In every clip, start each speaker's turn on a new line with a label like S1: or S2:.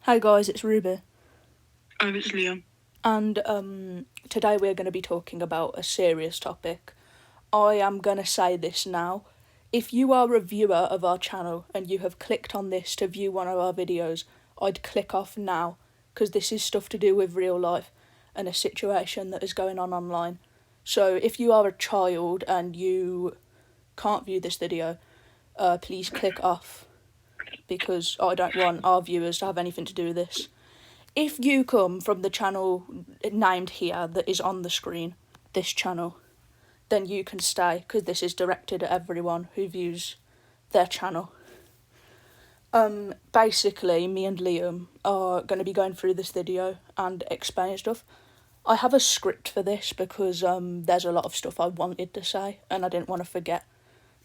S1: Hi guys, it's Ruby.
S2: It's Liam.
S1: And today we're going to be talking about a serious topic. I am going to say this now. If you are a viewer of our channel and you have clicked on this to view one of our videos, I'd click off now, because this is stuff to do with real life and a situation that is going on online. So if you are a child and you can't view this video, please click off, because I don't want our viewers to have anything to do with this. If you come from the channel named here that is on the screen, this channel, then you can stay, because this is directed at everyone who views their channel. Basically, me and Liam are going to be going through this video and explaining stuff. I have a script for this because there's a lot of stuff I wanted to say and I didn't want to forget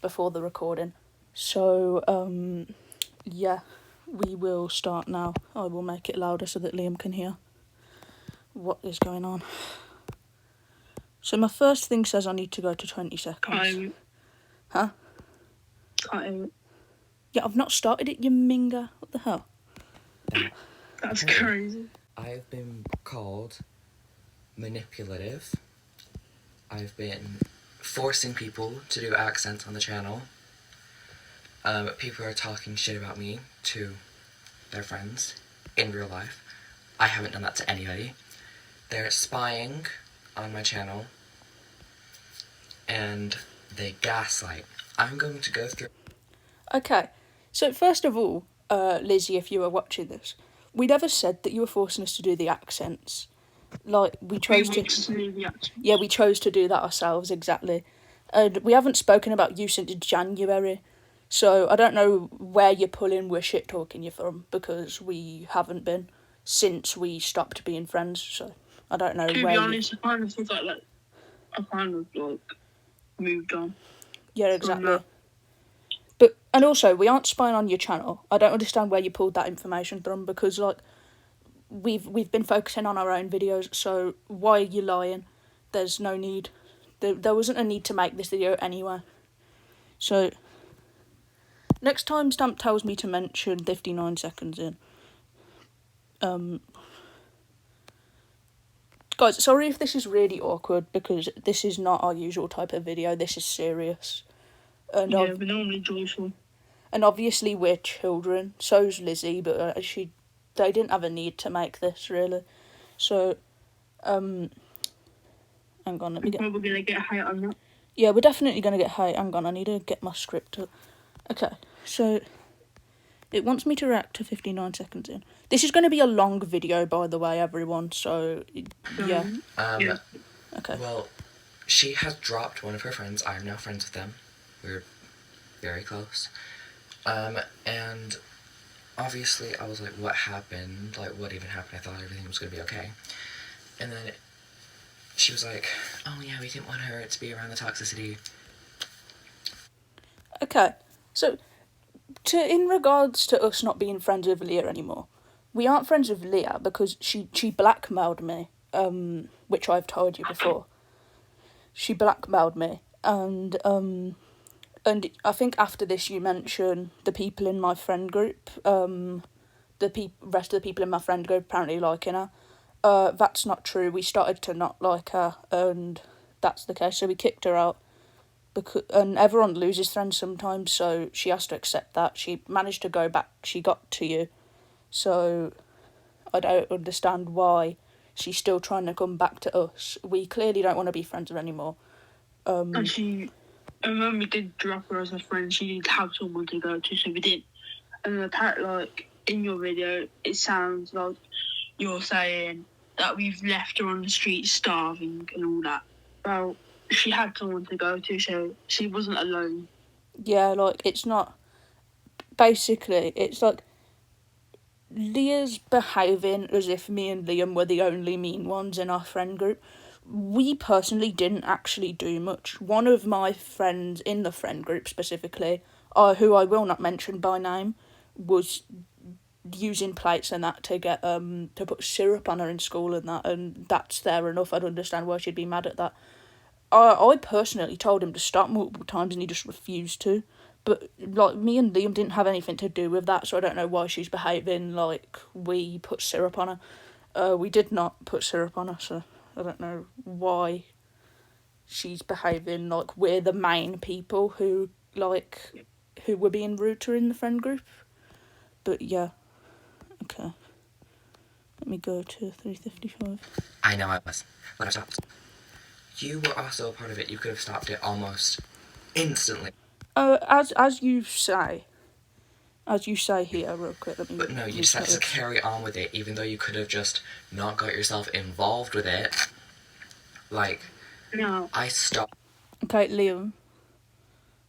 S1: before the recording. So, yeah, we will start now. I will make it louder so that Liam can hear what is going on. So my first thing says I need to go to 20 seconds. Huh? Yeah, I've not started it, you minger. What the hell?
S2: That's crazy.
S3: I've been called manipulative. I've been forcing people to do accents on the channel. People are talking shit about me to their friends in real life. I haven't done that to anybody. They're spying on my channel and they gaslight. I'm going to go through...
S1: Okay, so first of all, Lizzie, if you were watching this, we never said that you were forcing us to do the accents. Like, we chose to
S2: do the accents.
S1: Yeah, we chose to do that ourselves, exactly. And we haven't spoken about you since January, so I don't know where you're pulling we're shit talking you from, because we haven't been since we stopped being friends, so I don't know
S2: To
S1: where
S2: be honest, I kind of feel like I kind of moved on.
S1: Yeah, exactly. But, and also, we aren't spying on your channel. I don't understand where you pulled that information from, because, like, we've been focusing on our own videos, so why are you lying? There's no need. There wasn't a need to make this video anyway. So, next time Stamp tells me to mention 59 seconds in. Guys, sorry if this is really awkward, because this is not our usual type of video. This is serious. And
S2: yeah, we're normally joyful.
S1: And obviously we're children. So's Lizzie, but they didn't have a need to make this, really. So, hang on, let me get...
S2: We're probably going to get hate on that.
S1: Yeah, we're definitely going to get hate. Hang on, I need to get my script up. Okay, so it wants me to react to 59 seconds in. This is going to be a long video, by the way, everyone, so, yeah.
S2: Yeah.
S1: Okay.
S3: Well, she has dropped one of her friends. I'm now friends with them. We're very close. And obviously I was like, what happened? Like, what even happened? I thought everything was going to be okay. And then she was like, oh yeah, we didn't want her to be around the toxicity.
S1: Okay, so in regards to us not being friends with Leah anymore, we aren't friends with Leah because she blackmailed me, which I've told you before. She blackmailed me, and I think after this you mention the people in my friend group, the rest of the people in my friend group apparently liking her. That's not true. We started to not like her, and that's the case, so we kicked her out. And everyone loses friends sometimes, so she has to accept that. She managed to go back, she got to you, so I don't understand why she's still trying to come back to us. We clearly don't want to be friends with her anymore.
S2: And when we did drop her as a friend, she didn't have someone to go to, so we didn't. And apparently, like, in your video, it sounds like you're saying that we've left her on the street starving and all that. Well, she had someone to go to, so she wasn't alone.
S1: Yeah, like, it's not... Basically, it's like... Leah's behaving as if me and Liam were the only mean ones in our friend group. We personally didn't actually do much. One of my friends in the friend group specifically, who I will not mention by name, was using plates and that to get to put syrup on her in school and that, and that's fair enough. I'd understand why she'd be mad at that. I personally told him to stop multiple times and he just refused to. But, like, me and Liam didn't have anything to do with that, so I don't know why she's behaving like we put syrup on her. We did not put syrup on her, so I don't know why she's behaving like we're the main people who were being rude to her in the friend group. But, yeah. Okay. Let me go to 3:55.
S3: I know I was, but I stopped. You were also a part of it. You could have stopped it almost instantly.
S1: As you say here, real quick, let me...
S3: But no, you decided to carry on with it, even though you could have just not got yourself involved with it. Like,
S2: No.
S3: I stopped.
S1: Okay, Liam.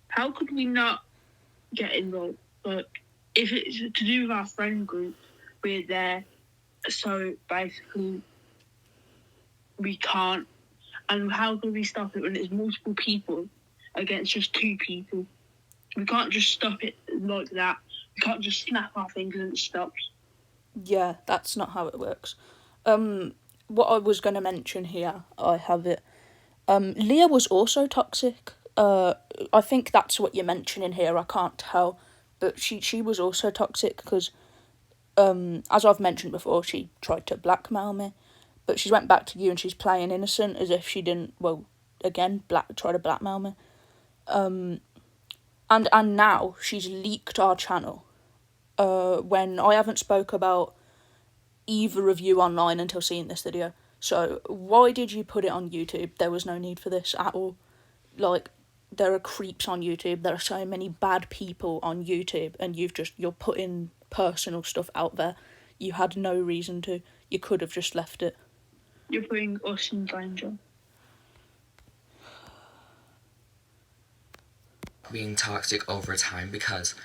S2: How could we not get involved? Like, if it's to do with our friend group, we're there. So basically, we can't. And how can we stop it when it's multiple people against just 2 people? We can't just stop it like that. We can't just snap our fingers and it stops.
S1: Yeah, that's not how it works. What I was going to mention here, I have it. Leah was also toxic. I think that's what you're mentioning here. I can't tell, but she was also toxic because, as I've mentioned before, she tried to blackmail me, but she went back to you and she's playing innocent as if she didn't. Well, again, try to blackmail me. And now she's leaked our channel. When I haven't spoke about either of you online until seeing this video. So why did you put it on YouTube? There was no need for this at all. Like, there are creeps on YouTube. There are so many bad people on YouTube, and you're putting personal stuff out there. You had no reason to. You could have just left it.
S2: You're putting us in danger.
S3: Being toxic over time because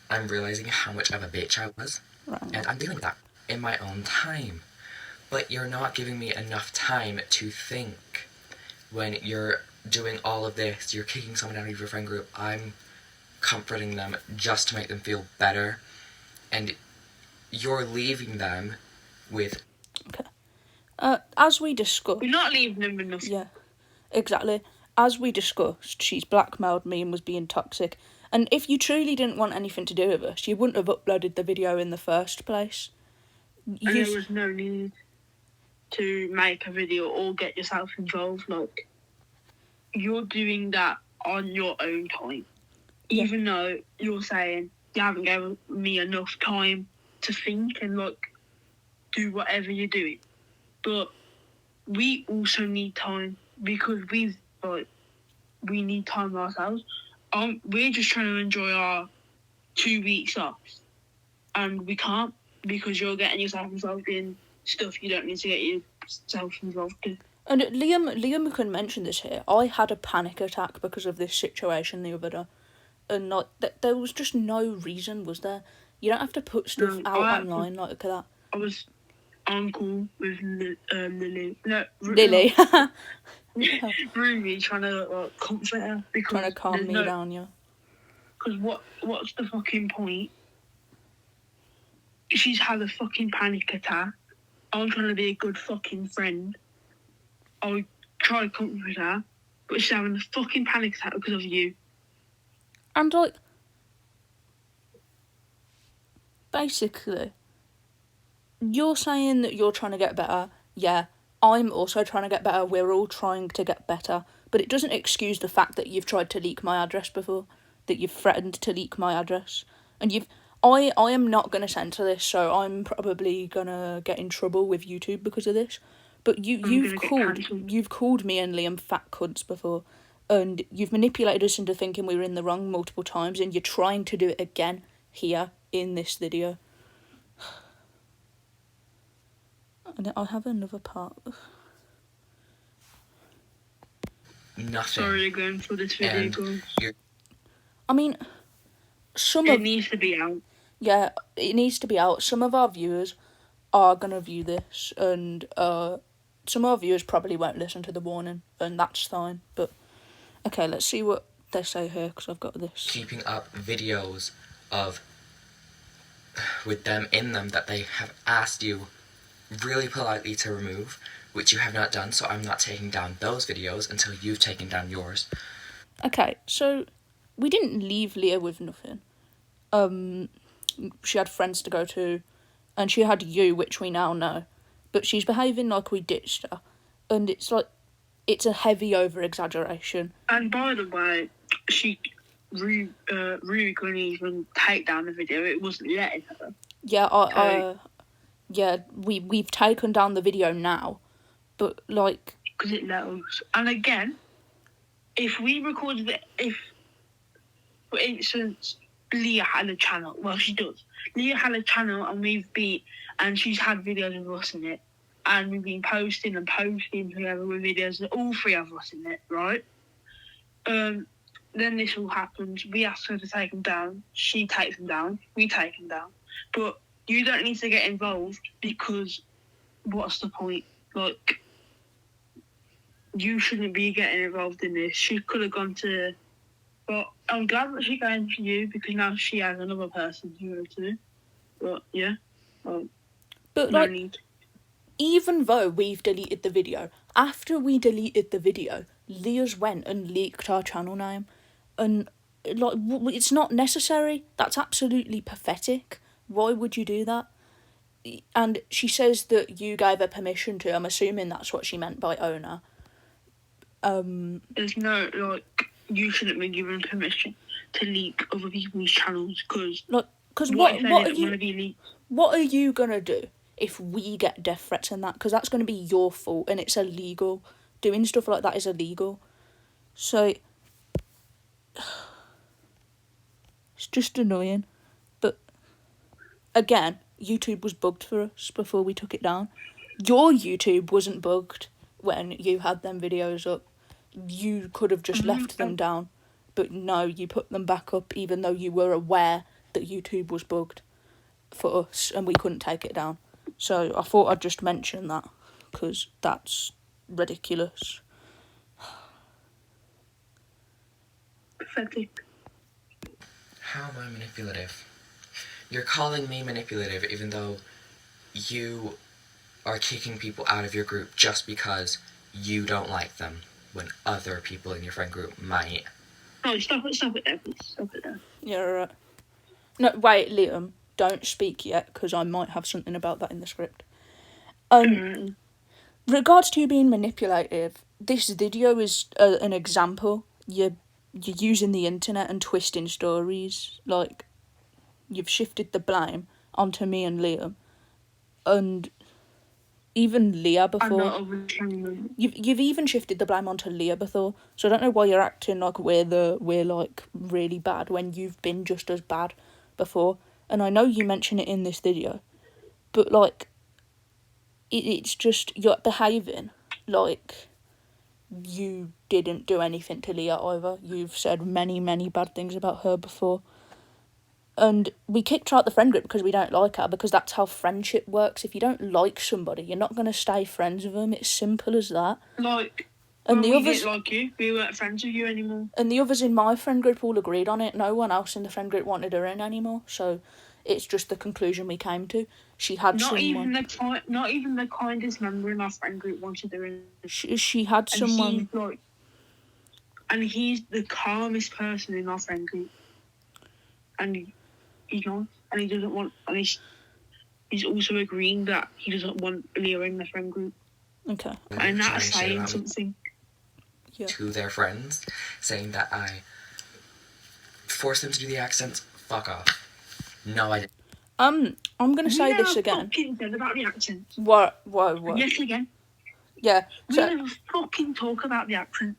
S3: I'm realizing how much of a bitch I was.
S1: Right.
S3: And I'm dealing with that in my own time. But you're not giving me enough time to think. When you're doing all of this, you're kicking someone out of your friend group, I'm comforting them just to make them feel better. And you're leaving them with...
S1: Okay. As we discussed...
S2: We're not leaving them enough.
S1: Yeah, exactly. As we discussed, she's blackmailed me and was being toxic. And if you truly didn't want anything to do with us, you wouldn't have uploaded the video in the first place.
S2: And there was no need to make a video or get yourself involved. Like, you're doing that on your own time.
S1: Yeah.
S2: Even though you're saying you haven't given me enough time to think and, like, do whatever you're doing. But we also need time because we need time ourselves. We're just trying to enjoy our 2 weeks off. And we can't because you're getting yourself involved in stuff you don't need to get yourself involved in.
S1: And Liam can mention this here. I had a panic attack because of this situation the other day. And there was just no reason, was there? You don't have to put stuff out online like that.
S2: I was on call with Lily. No,
S1: Lily.
S2: Ruby trying to comfort her because
S1: trying to calm me down, yeah.
S2: Because what's the fucking point? She's had a fucking panic attack. I'm trying to be a good fucking friend. I try to comfort her, but she's having a fucking panic attack because of you.
S1: And, like, basically, you're saying that you're trying to get better. Yeah, I'm also trying to get better. We're all trying to get better. But it doesn't excuse the fact that you've tried to leak my address before, that you've threatened to leak my address. And I am not going to censor this, so I'm probably going to get in trouble with YouTube because of this. But you've called me and Liam fat cunts before, and you've manipulated us into thinking we were in the wrong multiple times, and you're trying to do it again here in this video. And I have another part.
S3: Nothing.
S2: Sorry again for this video, guys.
S1: I mean,
S2: it needs to be out.
S1: Yeah, it needs to be out. Some of our viewers are going to view this, and some of our viewers probably won't listen to the warning, and that's fine. But, okay, let's see what they say here, because I've got this.
S3: Keeping up videos with them in them that they have asked you really politely to remove, which you have not done, so I'm not taking down those videos until you've taken down yours.
S1: Okay, so we didn't leave Leah with nothing. She had friends to go to, and she had you, which we now know. But she's behaving like we ditched her, and it's like, it's a heavy over-exaggeration.
S2: And by the way, Ruby couldn't even take down the video. It wasn't letting her.
S1: Yeah, we've taken down the video now, but like,
S2: because it let us. And again, if we recorded it, if, for instance, Leah had a channel, well, she does. Leah had a channel, and she's had videos of us in it, and we've been posting together with videos of all three of us in it, right? Then this all happens. We ask her to take them down. She takes them down. We take them down. But you don't need to get involved, because what's the point? Like, you shouldn't be getting involved in this. She could have gone to... But I'm glad that she's going to you, because now she has another person to go to. But, yeah. But
S1: no
S2: like, need.
S1: Even though we've deleted the video, after we deleted the video, Leah's went and leaked our channel name. And, like, it's not necessary. That's absolutely pathetic. Why would you do that? And she says that you gave her permission to. I'm assuming that's what she meant by owner.
S2: There's no, like, you shouldn't be given permission to leak other people's channels, because...
S1: Like, because what are you going to do if we get death threats and that? Because that's going to be your fault, and it's illegal. Doing stuff like that is illegal. So... it's just annoying. But, again, YouTube was bugged for us before we took it down. Your YouTube wasn't bugged when you had them videos up. You could have just left them down. But no, you put them back up even though you were aware that YouTube was bugged for us and we couldn't take it down. So I thought I'd just mention that, because that's ridiculous.
S2: Pathetic.
S3: How am I manipulative? You're calling me manipulative even though you are kicking people out of your group just because you don't like them, when other people in your friend group might.
S2: Oh, stop it there, please. Stop it there.
S1: Yeah, right. No, wait, Liam, don't speak yet, because I might have something about that in the script. Regards to you being manipulative, this video is an example. You're using the internet and twisting stories. Like, you've shifted the blame onto me and Liam, and even Leah before. You've even shifted the blame onto Leah before. So I don't know why you're acting like we're like really bad when you've been just as bad before. And I know you mention it in this video, but like, it's just you're behaving like you didn't do anything to Leah either. You've said many, many bad things about her before. And we kicked her out the friend group because we don't like her, because that's how friendship works. If you don't like somebody, you're not going to stay friends with them. It's simple as that.
S2: Like,
S1: and
S2: the others didn't like you. We weren't friends with you anymore.
S1: And the others in my friend group all agreed on it. No one else in the friend group wanted her in anymore. So it's just the conclusion we came to. She had
S2: not
S1: someone...
S2: Not even the kindest member in our friend group wanted her in.
S1: She had someone...
S2: And he's the calmest person in our friend group. And he's not. And he doesn't want... And he's also agreeing that he doesn't want Leah in the friend group.
S1: Okay.
S2: And that's saying something.
S1: Yeah.
S3: To their friends, saying that I forced them to do the accents. Fuck off. No, I didn't.
S1: I'm gonna say this again.
S2: We never fucking said about the accents.
S1: What?
S2: Yes, again.
S1: Yeah.
S2: We didn't fucking talk about the accents.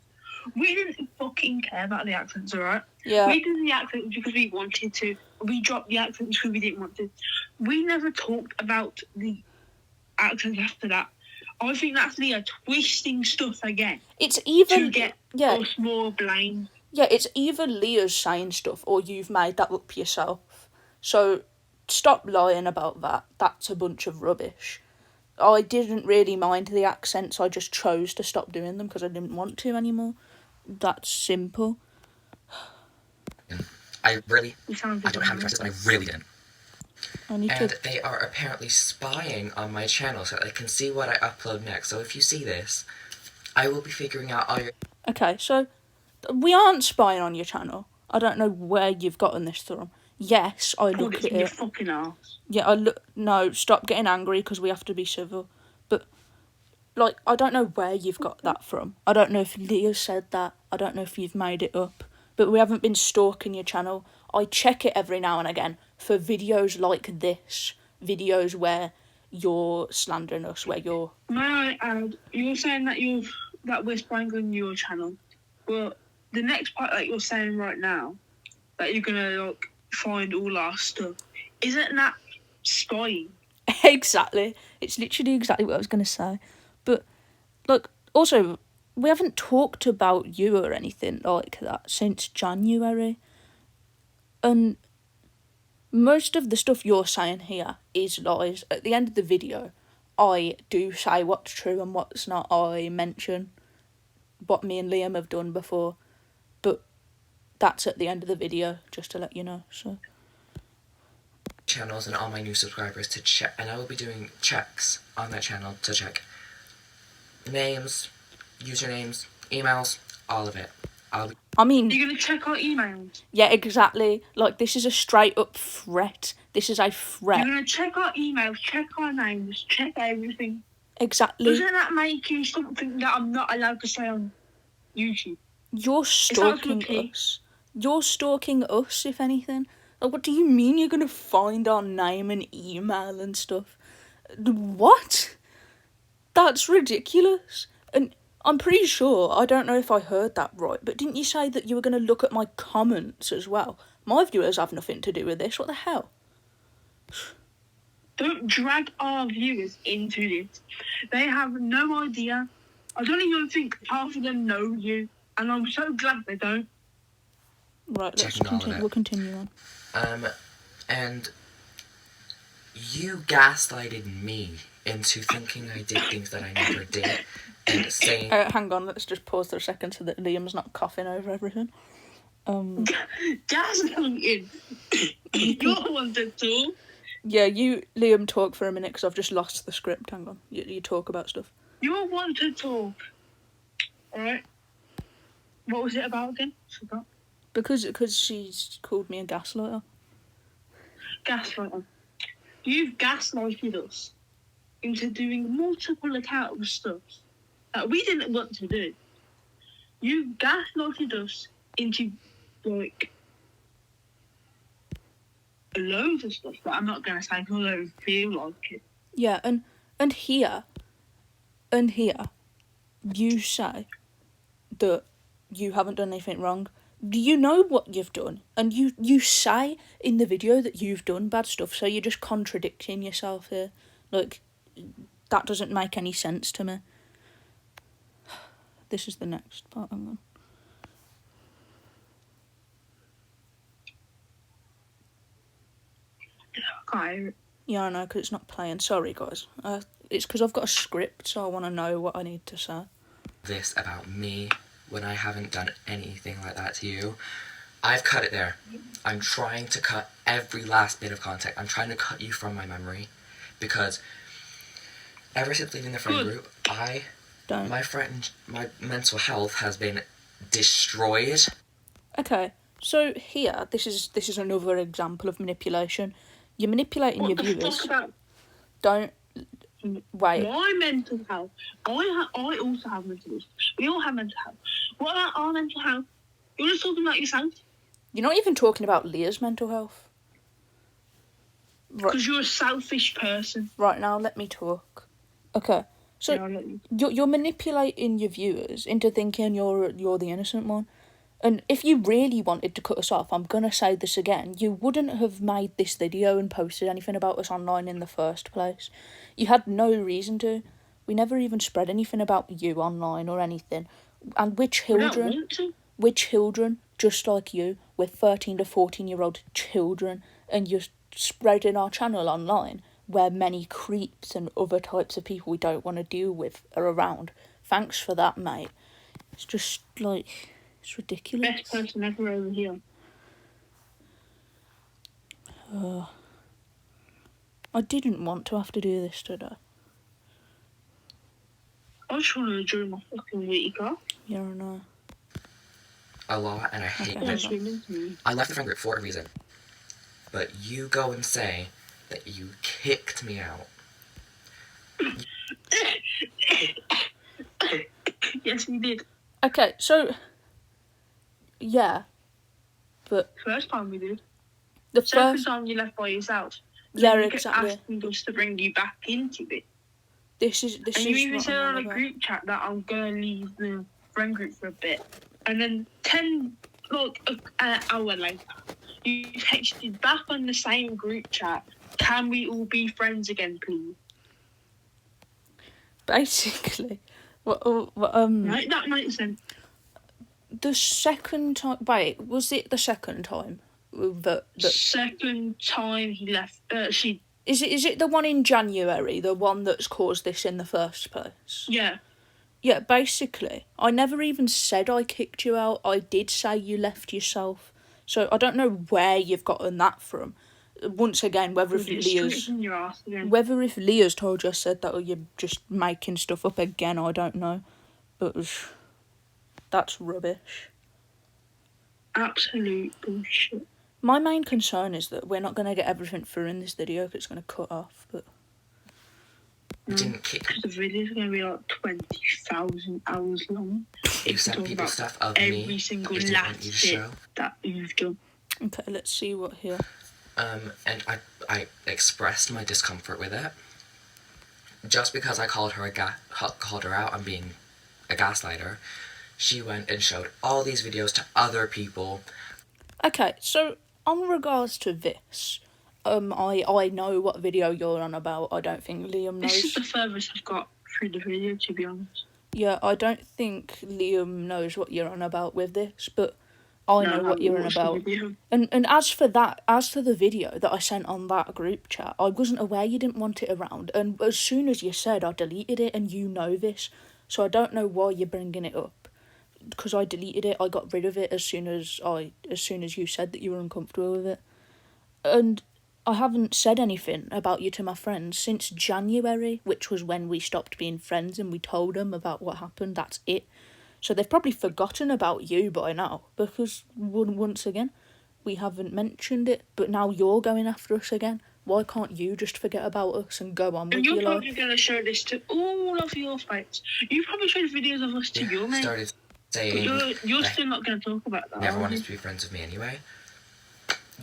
S2: We didn't fucking care about the accents, alright?
S1: Yeah.
S2: We did the accents because we wanted to. We dropped the accents because we didn't want to. We never talked about the accents after that. I think that's Leah twisting stuff again.
S1: It's either...
S2: to get us more blame.
S1: Yeah, it's either Leah's saying stuff or you've made that up yourself. So stop lying about that. That's a bunch of rubbish. I didn't really mind the accents. I just chose to stop doing them because I didn't want to anymore. That's simple.
S3: I don't have addresses, and I really didn't.
S1: And
S3: they are apparently spying on my channel so that they can see what I upload next. So if you see this, I will be figuring out all your...
S1: Okay, so we aren't spying on your channel. I don't know where you've gotten this from. Yes, I
S2: Pulled
S1: look
S2: it
S1: at
S2: from your
S1: it.
S2: fucking ass.
S1: Yeah, I look. No, stop getting angry because we have to be civil. But, like, I don't know where you've got that from. I don't know if Leah said that. I don't know if you've made it up. But we haven't been stalking your channel. I check it every now and again for videos like this. Videos where you're slandering us, where you're...
S2: May I add, you're saying that we're spying on your channel. Well, the next part that you're saying right now, that you're gonna like find all our stuff, isn't that spying?
S1: Exactly. It's literally exactly what I was going to say. But, like, also, we haven't talked about you or anything like that since January. And most of the stuff you're saying here is lies. At the end of the video, I do say what's true and what's not. I mention what me and Liam have done before. But that's at the end of the video, just to let you know, so...
S3: Channels and all my new subscribers to check, and I will be doing checks on that channel to check names, usernames, emails, all of it.
S1: I mean...
S2: You're gonna check our emails?
S1: Yeah, exactly. Like, this is a straight up threat. This is a threat.
S2: You're gonna check our emails, check our names, check everything.
S1: Exactly.
S2: Doesn't that make you something that I'm not allowed to say on YouTube?
S1: You're stalking us. You're stalking us, if anything. Like, what do you mean you're gonna find our name and email and stuff? What? That's ridiculous. And I'm pretty sure, I don't know if I heard that right, but didn't you say that you were gonna look at my comments as well? My viewers have nothing to do with this. What the hell?
S2: Don't drag our viewers into this. They have no idea. I don't even think half of them know you, and I'm so glad they don't.
S1: Right, let's continue. We'll continue on.
S3: And you gaslighted me into thinking I did things that I never did, and saying...
S1: hang on, let's just pause for a second so that Liam's not coughing over everything.
S2: Gaslighting. You're the one to talk.
S1: Yeah, you, Liam, talk for a minute because I've just lost the script. Hang on. You talk about stuff.
S2: You're one to talk. Alright. What was it about again? Forgot.
S1: Because she's called me a gaslighter.
S2: Gaslighter. You've gaslighted us into doing multiple accounts of stuff that we didn't want to do. You gaslighted us into, like, loads of stuff that I'm not going to say because I don't feel like it.
S1: Yeah, and here, you say that you haven't done anything wrong. Do you know what you've done? And you say in the video that you've done bad stuff, so you're just contradicting yourself here. Like, that doesn't make any sense to me. This is the next part. Hang on.
S2: I can't hear it.
S1: Yeah, I know, because it's not playing. Sorry, guys. It's because I've got a script, so I want to know what I need to say.
S3: This about me when I haven't done anything like that to you. I've cut it there. I'm trying to cut every last bit of contact. I'm trying to cut you from my memory, because ever since leaving the friend group, my mental health has been destroyed.
S1: Okay, so here, this is another example of manipulation. You're manipulating your viewers.
S2: What the fuck about...
S1: Don't... Wait.
S2: My mental health. I also have mental health. We all have mental health. What about our mental health? You're just talking about yourself.
S1: You're not even talking about Leah's mental health.
S2: Because you're a selfish person.
S1: Right, now let me talk. Okay, so you're manipulating your viewers into thinking you're the innocent one. And if you really wanted to cut us off, I'm going to say this again, you wouldn't have made this video and posted anything about us online in the first place. You had no reason to. We never even spread anything about you online or anything. And we're children. We're children, just like you. We're 13 to 14-year-old children. And you're spreading our channel online where many creeps and other types of people we don't want to deal with are around. Thanks for that, mate. It's just, like... It's ridiculous.
S2: Best person ever over here.
S1: I didn't want to have to do this today.
S2: I just want to enjoy my fucking week off.
S1: Yeah, I know.
S3: a lot, and I hate
S1: Okay,
S3: it.
S1: hold on.
S3: I left the friend group for a reason. But you go and say that you kicked me out.
S2: Yes, we did.
S1: Okay, so yeah, but
S2: First time we did.
S1: the
S2: Second
S1: first
S2: time you left by yourself.
S1: yeah,
S2: Then you kept
S1: exactly.
S2: asking us to bring you back into it.
S1: This is
S2: And you even
S1: what
S2: said
S1: I'm
S2: on
S1: on
S2: a
S1: about.
S2: group chat that I'm gonna leave the friend group for a bit. And then an hour later, you texted back on the same group chat, can we all be friends again, please?
S1: Basically,
S2: Right, that makes sense.
S1: the second time. Wait, was it the second time? The
S2: Second time he left, she...
S1: Is it the one in January, the one that's caused this in the first place?
S2: Yeah.
S1: Yeah, basically, I never even said I kicked you out. I did say you left yourself. So I don't know where you've gotten that from. Once again, whether if Leah's told you I said that or you're just making stuff up again, I don't know. But that's rubbish.
S2: Absolute bullshit.
S1: My main concern is that we're not going to get everything through in this video because it's going to cut off. But
S3: Didn't kick.
S2: The video's going to be like 20,000 hours long.
S3: You sent people stuff of
S2: every
S3: me
S2: single
S3: that you didn't want
S2: last
S3: you to
S2: bit
S3: show.
S2: that you've done.
S1: Okay, let's see what here.
S3: And I expressed my discomfort with it. Just because I called her out on being a gaslighter, she went and showed all these videos to other people.
S1: Okay, so on regards to this, I know what video you're on about. I don't think Liam knows.
S2: This is the furthest I've got through the video, to be honest.
S1: Yeah, I don't think Liam knows what you're on about with this, but I know what you're on about. And as for the video that I sent on that group chat, I wasn't aware you didn't want it around. And as soon as you said, I deleted it, and you know this, so I don't know why you're bringing it up. Because I deleted it, I got rid of it as soon as you said that you were uncomfortable with it. And I haven't said anything about you to my friends since January, which was when we stopped being friends and we told them about what happened. That's it. So they've probably forgotten about you by now because, once again, we haven't mentioned it. But now you're going after us again. Why can't you just forget about us and go on with your life?
S2: And you're probably going to show this to all of your mates. You probably showed videos of us to your mates.
S3: Started saying
S2: you're still not going to talk about that.
S3: Never wanted to be friends with me anyway.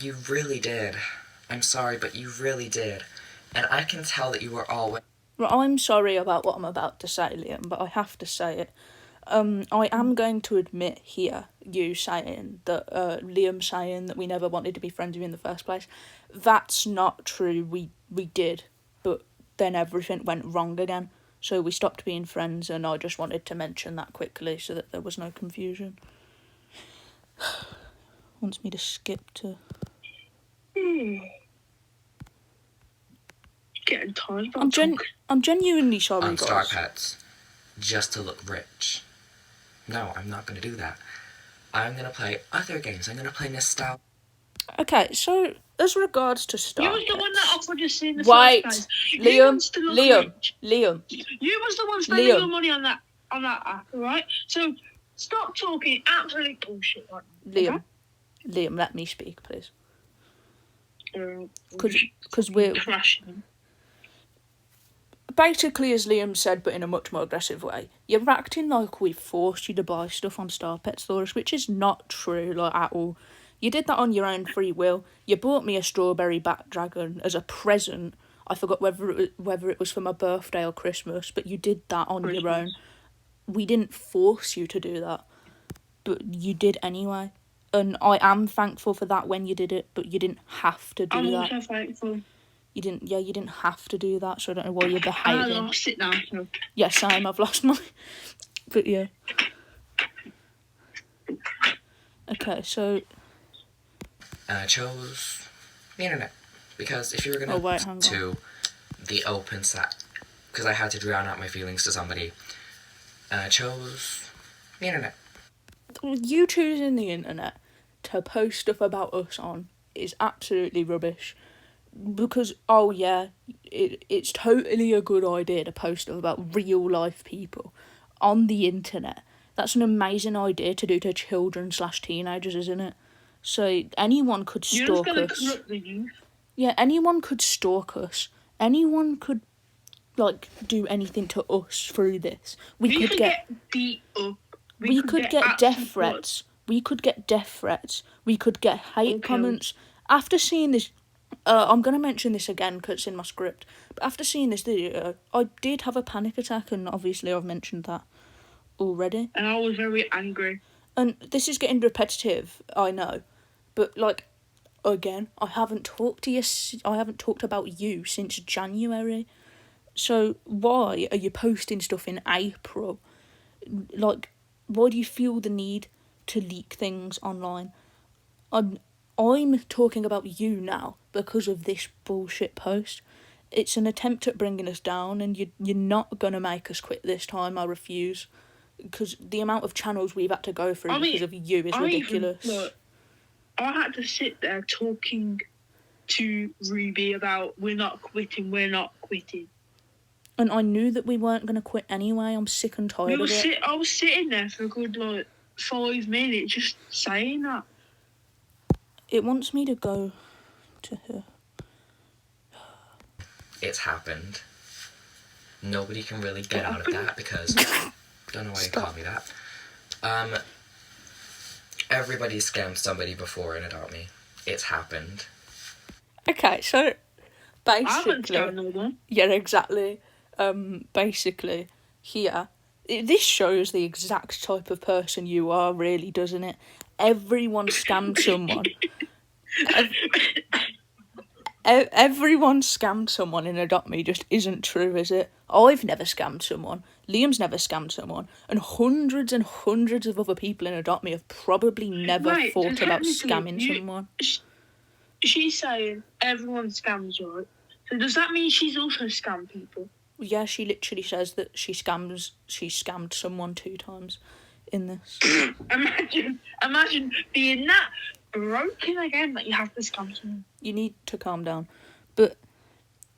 S3: You really did. I'm sorry, but you really did. And I can tell that you were always...
S1: Well, I'm sorry about what I'm about to say, Liam, but I have to say it. I am going to admit here, you saying that, Liam saying that we never wanted to be friends with you in the first place. That's not true. We did, but then everything went wrong again. So we stopped being friends, and I just wanted to mention that quickly so that there was no confusion. Wants me to skip to...
S2: Getting tired.
S1: I'm genuinely sorry,
S3: on
S1: guys.
S3: Star Pets, just to look rich. No, I'm not going to do that. I'm going to play other games. I'm going to play Nostalgia.
S1: Okay, so as regards to Star
S2: You was the
S1: Pets,
S2: one that offered us in the
S1: wait,
S2: first place.
S1: Liam.
S2: You was the one spending your money on that app, right? So stop talking absolute bullshit right now.
S1: Liam, let me speak, please.
S2: Because
S1: we're
S2: crashing.
S1: Basically, as Liam said, but in a much more aggressive way, you're acting like we forced you to buy stuff on Star Pet Stores, which is not true, like, at all. You did that on your own free will. You bought me a strawberry bat dragon as a present. I forgot whether it was for my birthday or Christmas, but you did that on your own. We didn't force you to do that, but you did anyway. And I am thankful for that when you did it, but you didn't have to do that.
S2: I'm also thankful.
S1: You didn't have to do that, so I don't know why you're behaving.
S2: I lost it now. So.
S1: Yeah, same, I've lost mine. But yeah. Okay, so...
S3: I chose the internet. Because if you were going to the open set, because I had to drown out my feelings to somebody, I chose the internet.
S1: You choosing the internet to post stuff about us on is absolutely rubbish. Because, oh yeah, it's totally a good idea to post stuff about real life people on the internet That's an amazing idea to do to children/teenagers, isn't it? So anyone could
S2: You're just
S1: stalk
S2: gonna
S1: us.
S2: corrupt the youth.
S1: Yeah, anyone could stalk us. Anyone could, like, do anything to us through this.
S2: We could get beat up.
S1: We could get death threats. We could get death threats. We could get hate comments. After seeing this, I'm going to mention this again because it's in my script. But after seeing this video, I did have a panic attack, and obviously I've mentioned that already.
S2: And I was very angry.
S1: And this is getting repetitive, I know. But, like, again, I haven't talked about you since January. So why are you posting stuff in April? Like, why do you feel the need to leak things online? I'm talking about you now because of this bullshit post. It's an attempt at bringing us down, and you're not going to make us quit this time. I refuse. Because the amount of channels we've had to go through because of you is ridiculous.
S2: I had to sit there talking to Ruby about we're not quitting.
S1: And I knew that we weren't going to quit anyway. I'm sick and tired of it.
S2: I was sitting there for a good, 5 minutes just saying that.
S1: It wants me to go to her.
S3: It's happened. Nobody can really get out of that because... don't know why you call me that. Everybody scammed somebody before in Adopt Me. It's happened.
S1: Okay, so basically...
S2: I haven't scammed no one.
S1: Yeah, exactly. Basically, here, this shows the exact type of person you are, really, doesn't it? Everyone scammed someone. Everyone scammed someone in Adopt Me just isn't true, is it? I've never scammed someone. Liam's never scammed someone. And hundreds of other people in Adopt Me have probably never thought about scamming someone.
S2: She's saying everyone scams, right? So does that mean she's also scammed people?
S1: Yeah, she literally says that she scammed someone 2 times in this.
S2: Imagine being that broken again that you have to scam someone.
S1: You need to calm down. But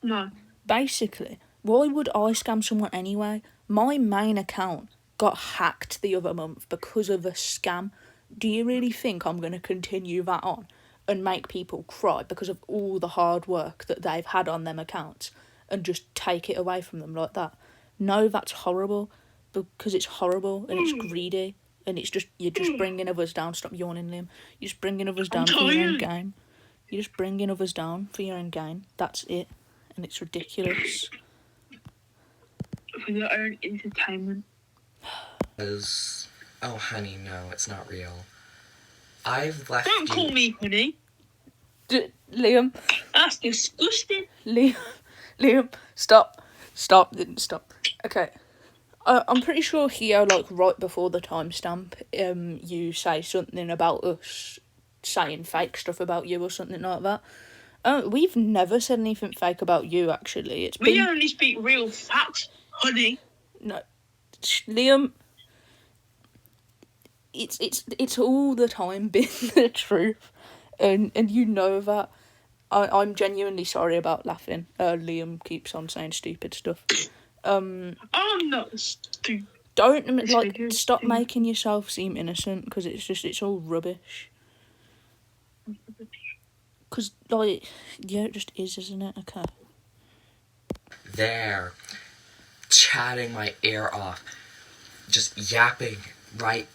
S2: no.
S1: Basically, why would I scam someone anyway? My main account got hacked the other month because of a scam. Do you really think I'm going to continue that on and make people cry because of all the hard work that they've had on them accounts and just take it away from them like that? No, that's horrible, because it's horrible and it's greedy and you're just bringing others down. Stop yawning, Liam. You're just bringing others down for your own gain. You're just bringing others down for your own gain. That's it. And it's ridiculous.
S2: For your own entertainment.
S3: Oh, honey, no, it's not real. I've left
S2: Don't call me honey.
S1: Liam.
S2: That's disgusting.
S1: Liam, stop. Stop. Okay. I'm pretty sure here, right before the timestamp, you say something about us saying fake stuff about you or something like that. We've never said anything fake about you, actually.
S2: We only speak real facts, honey.
S1: No, Liam. It's all the time been the truth, and you know that. I'm genuinely sorry about laughing. Liam keeps on saying stupid stuff.
S2: I'm not stupid.
S1: Don't stop making yourself seem innocent, because it's all rubbish. Because yeah, it just is, isn't it? Okay.
S3: There, chatting my ear off, just yapping, right?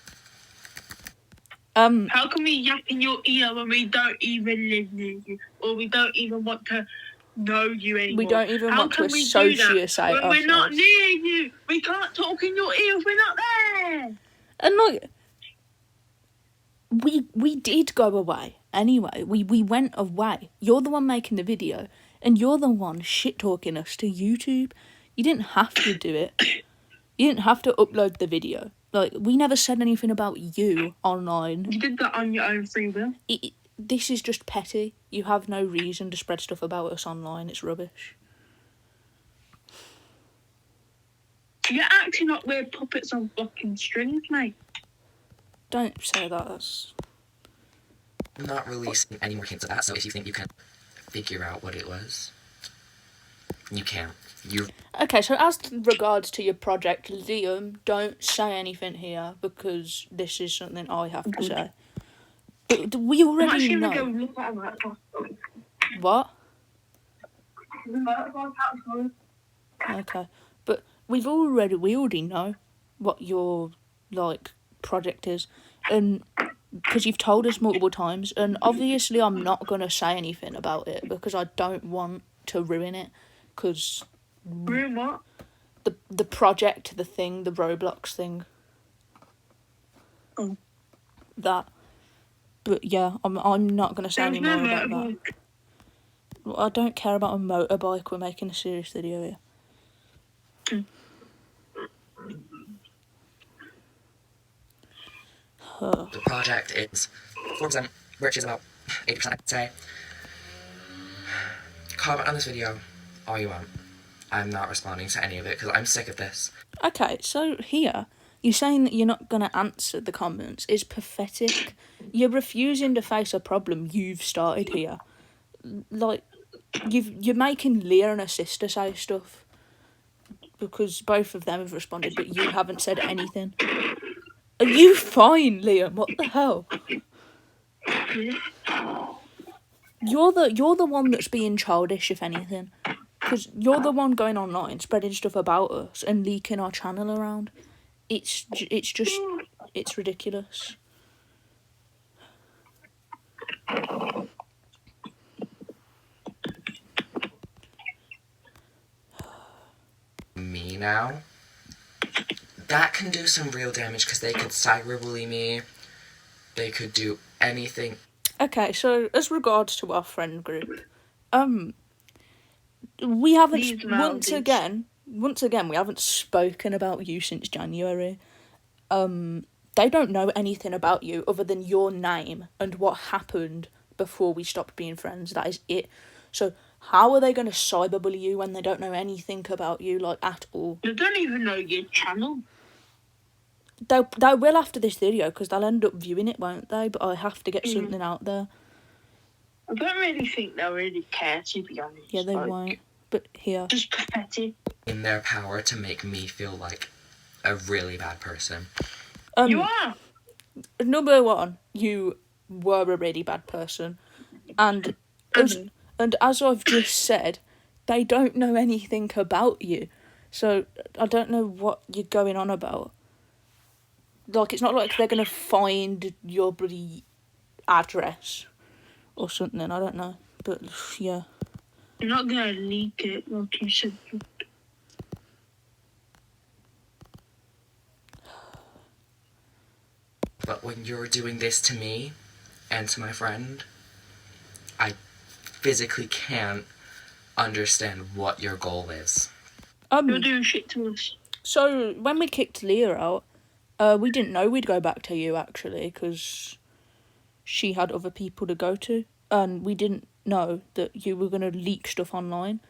S2: How can we yap in your ear when we don't even live near you, or we don't even want to know you anymore?
S1: We don't even want to associate ourselves.
S2: When we're not near you, we can't talk in your ear if we're not there.
S1: And we did go away anyway. We went away. You're the one making the video, and you're the one shit talking us to YouTube. You didn't have to do it. You didn't have to upload the video. We never said anything about you online.
S2: You did that on your own free will.
S1: This is just petty. You have no reason to spread stuff about us online. It's rubbish.
S2: You're acting like we're puppets on fucking strings, mate.
S1: Don't say that.
S3: I'm not releasing any more hints of that, so if you think you can figure out what it was, You can't. You
S1: Okay, so as regards to your project, Liam, don't say anything here because this is something I have to say. But we
S2: I'm
S1: already
S2: actually gonna go
S1: know.
S2: look at that.
S1: What?
S2: The motorbike outside.
S1: Okay, but we already know what your like project is, and because you've told us multiple times, and obviously I'm not gonna say anything about it because I don't want to ruin it, because
S2: Room what?
S1: the project, the thing, the Roblox thing.
S2: Oh.
S1: That. But yeah, I'm not gonna say
S2: There's
S1: any
S2: no
S1: more about that.
S2: motorbike.
S1: Well, I don't care about a motorbike. We're making a serious video here.
S3: the project is 4%, which is about 80%, I'd say. Comment on this video all you want. I'm not responding to any of it because I'm sick of this.
S1: Okay, so here, you saying that you're not going to answer the comments is pathetic. You're refusing to face a problem you've started here. Like, you're making Leah and her sister say stuff because both of them have responded, but you haven't said anything. Are you fine, Liam? What the hell? You're the one that's being childish, if anything, because you're the one going online spreading stuff about us and leaking our channel around. It's ridiculous.
S3: Me now. That can do some real damage because they could cyberbully me. They could do anything.
S1: Okay, so as regards to our friend group, we haven't
S2: These
S1: once
S2: mountains.
S1: again we haven't spoken about you since January. They don't know anything about you other than your name and what happened before we stopped being friends. That is it. So how are they going to cyberbully you when they don't know anything about you, like, at all?
S2: They don't even know your channel.
S1: They will after this video because they'll end up viewing it, won't they? But I have to get something out there.
S2: I don't really think they'll really care, to be honest.
S1: Yeah, they won't. But here.
S2: Just pathetic.
S3: In their power to make me feel like a really bad person.
S2: You are.
S1: Number one, you were a really bad person. And as I've just said, they don't know anything about you. So I don't know what you're going on about. Like, it's not like they're going to find your bloody address or something, I don't know. But, yeah.
S2: You're not going to leak it, like you said.
S3: But when you're doing this to me and to my friend, I physically can't understand what your goal is.
S2: You're doing shit to us.
S1: So, when we kicked Leah out, we didn't know we'd go back to you, actually, because she had other people to go to. And we didn't know that you were going to leak stuff online.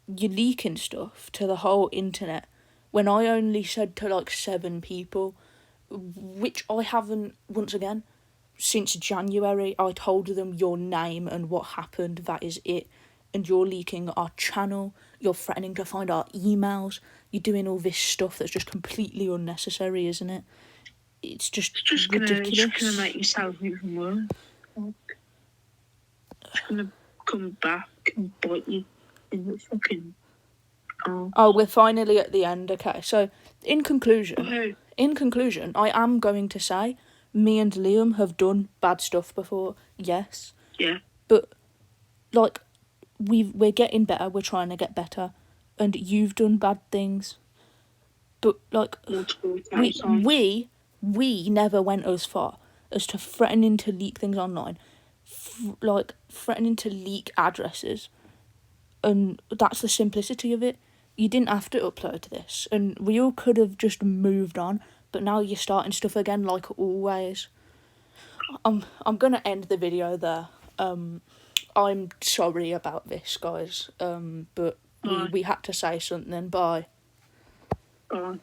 S1: You're leaking stuff to the whole internet when I only said to, like, 7 people, which I haven't, once again, since January. I told them your name and what happened, that is it. And you're leaking our channel, you're threatening to find our emails, you're doing all this stuff that's just completely unnecessary, isn't it? It's just ridiculous.
S2: It's gonna make yourself even worse. It's gonna come back and bite you in the fucking arm.
S1: Oh, we're finally at the end. Okay, so in conclusion, I am going to say me and Liam have done bad stuff before, yes.
S2: Yeah.
S1: But, like, we're getting better, we're trying to get better, and you've done bad things. But, like, we never went as far as to threatening to leak things online, like, threatening to leak addresses, and that's the simplicity of it. You didn't have to upload this, and we all could have just moved on, but now you're starting stuff again, like always. I'm gonna end the video there. I'm sorry about this, guys, but we had to say something. Bye.
S2: Bye.